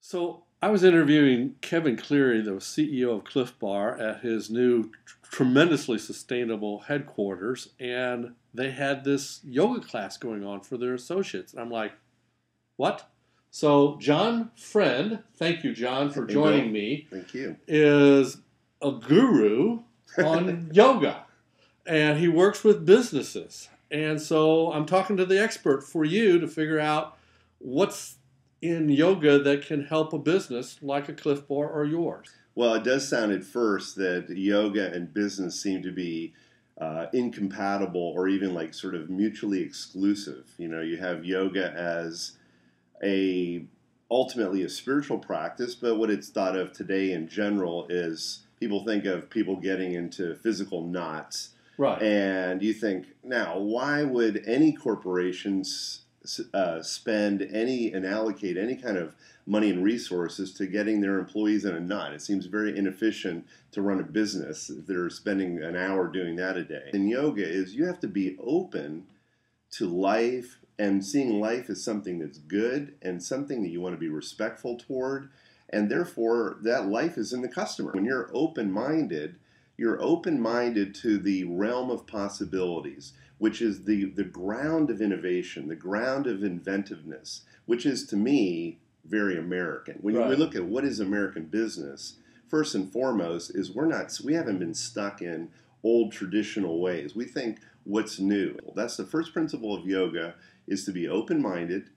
So I was interviewing Kevin Cleary, the CEO of Cliff Bar, at his new tremendously sustainable headquarters, and they had this yoga class going on for their associates. And I'm like, what? So John Friend, thank you, John, for joining me. Thank you. Is a guru on yoga, and he works with businesses. And so I'm talking to the expert for you to figure out what's in yoga that can help a business like a Cliff Bar or yours. Well, it does sound at first that yoga and business seem to be incompatible or even like sort of mutually exclusive. You know, you have yoga as ultimately a spiritual practice, but what it's thought of today in general is people think of people getting into physical knots. Right. And you think, now, why would any corporations spend and allocate any kind of money and resources to getting their employees in a knot? It seems very inefficient to run a business if they're spending an hour doing that a day. And yoga is you have to be open to life and seeing life as something that's good and something that you want to be respectful toward, and therefore that life is in the customer. When you're open-minded to the realm of possibilities, which is the ground of innovation, the ground of inventiveness, which is, to me, very American. When we look at what is American business, first and foremost is we haven't been stuck in old traditional ways. We think what's new. That's the first principle of yoga, is to be open-minded,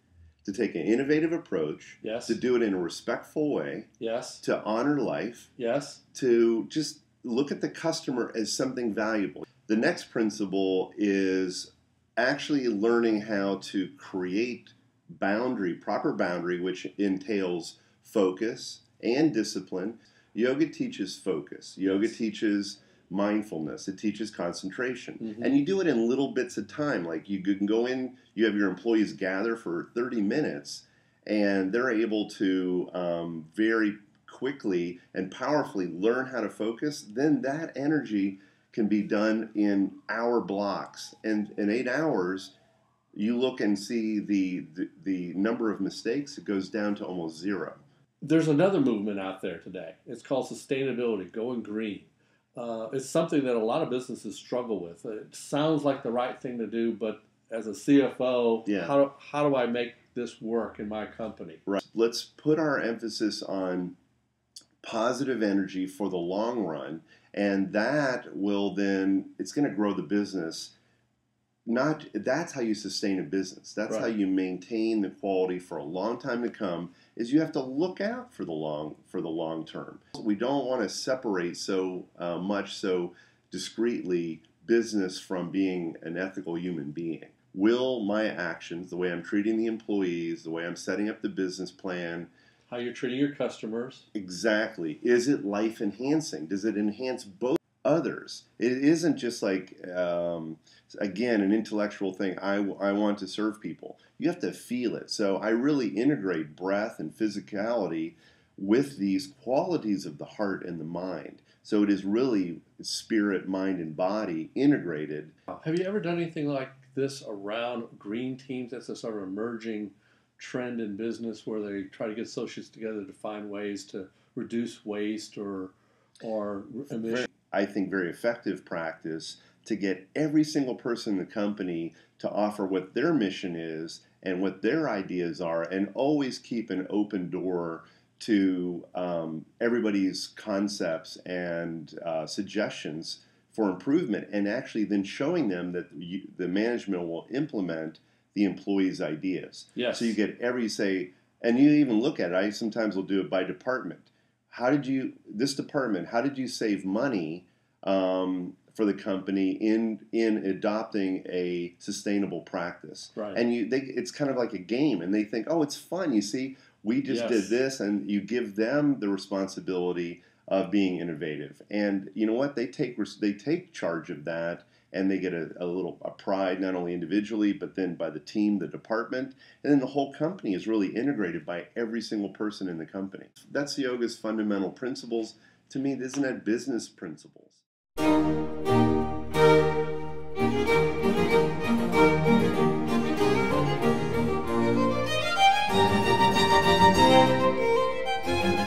to take an innovative approach, Yes. to do it in a respectful way, Yes. to honor life, Yes. to just look at the customer as something valuable. The next principle is actually learning how to create proper boundary, which entails focus and discipline. Yoga teaches focus. Yoga teaches mindfulness. It teaches concentration. Mm-hmm. And you do it in little bits of time. Like you can go in, you have your employees gather for 30 minutes, and they're able to very quickly and powerfully learn how to focus. Then that energy can be done in hour blocks. And in 8 hours, you look and see the number of mistakes, it goes down to almost zero. There's another movement out there today. It's called sustainability, going green. It's something that a lot of businesses struggle with. It sounds like the right thing to do, but as a CFO, how do I make this work in my company? Right. Let's put our emphasis on positive energy for the long run, and that will then, it's going to grow the business. That's how you sustain a business. That's how you maintain the quality for a long time to come, is you have to look out for the long term. We don't want to separate so discreetly business from being an ethical human being. Will my actions, the way I'm treating the employees, the way I'm setting up the business plan, how you're treating your customers. Exactly. Is it life enhancing? Does it enhance both others? It isn't just like, again, an intellectual thing. I want to serve people. You have to feel it. So I really integrate breath and physicality with these qualities of the heart and the mind. So it is really spirit, mind, and body integrated. Have you ever done anything like this around green teams? That's a sort of emerging trend in business where they try to get associates together to find ways to reduce waste or emissions. I think very effective practice to get every single person in the company to offer what their mission is and what their ideas are, and always keep an open door to everybody's concepts and suggestions for improvement, and actually then showing them that the management will implement the employees' ideas. Yes. So you get and you even look at it. I sometimes will do it by department. This department, how did you save money for the company in adopting a sustainable practice? Right. And it's kind of like a game, and they think, oh, it's fun. You see, we just did this, and you give them the responsibility of being innovative. And you know what? They take charge of that, and they get a pride, not only individually, but then by the team, the department, and then the whole company is really integrated by every single person in the company. That's yoga's fundamental principles. To me, isn't that business principles?